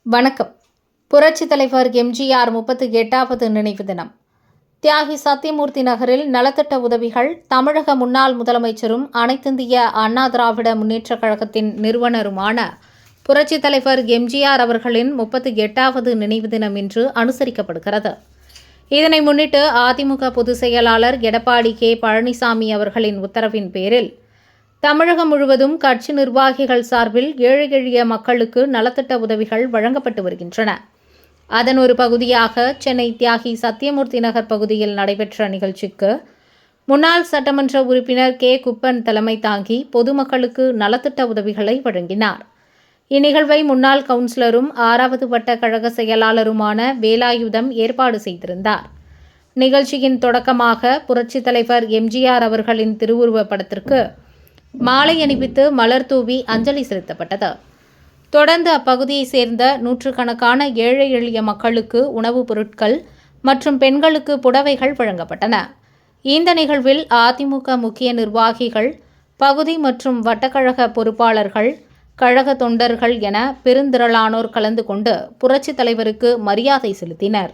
வணக்கம். புரட்சித் தலைவர் எம்ஜிஆர் 38வது நினைவு தினம். தியாகி சத்தியமூர்த்தி நகரில் நலத்திட்ட உதவிகள். தமிழக முன்னாள் முதலமைச்சரும் அனைத்திந்திய அண்ணா திராவிட முன்னேற்றக் கழகத்தின் நிறுவனருமான புரட்சித் தலைவர் எம்ஜிஆர் அவர்களின் 38வது நினைவு தினம் இன்று அனுசரிக்கப்படுகிறது. இதனை முன்னிட்டு அதிமுக பொதுச் செயலாளர் எடப்பாடி கே. பழனிசாமி அவர்களின் உத்தரவின் பேரில் தமிழகம் முழுவதும் கட்சி நிர்வாகிகள் சார்பில் ஏழை எளிய மக்களுக்கு நலத்திட்ட உதவிகள் வழங்கப்பட்டு வருகின்றன. அதன் ஒரு பகுதியாக சென்னை தியாகி சத்தியமூர்த்தி நகர் பகுதியில் நடைபெற்ற நிகழ்ச்சிக்கு முன்னாள் சட்டமன்ற உறுப்பினர் கே. குப்பன் தலைமை தாங்கி பொதுமக்களுக்கு நலத்திட்ட உதவிகளை வழங்கினார். இந்நிகழ்வை முன்னாள் கவுன்சிலரும் 6வது வட்ட கழக செயலாளருமான வேலாயுதம் ஏற்பாடு செய்திருந்தார். நிகழ்ச்சியின் தொடக்கமாக புரட்சித் தலைவர் எம்ஜிஆர் அவர்களின் திருவுருவப் படத்திற்கு மாலை அணிவித்து மலர் தூவி அஞ்சலி செலுத்தப்பட்டது. தொடர்ந்து அப்பகுதியைச் சேர்ந்த நூற்றுக்கணக்கான ஏழை எளிய மக்களுக்கு உணவுப் பொருட்கள் மற்றும் பெண்களுக்கு புடவைகள் வழங்கப்பட்டன. இந்த நிகழ்வில் அதிமுக முக்கிய நிர்வாகிகள், பகுதி மற்றும் வட்டக்கழக பொறுப்பாளர்கள், கழக தொண்டர்கள் என பெருந்திரளானோர் கலந்து கொண்டு புரட்சித் தலைவருக்கு மரியாதை செலுத்தினர்.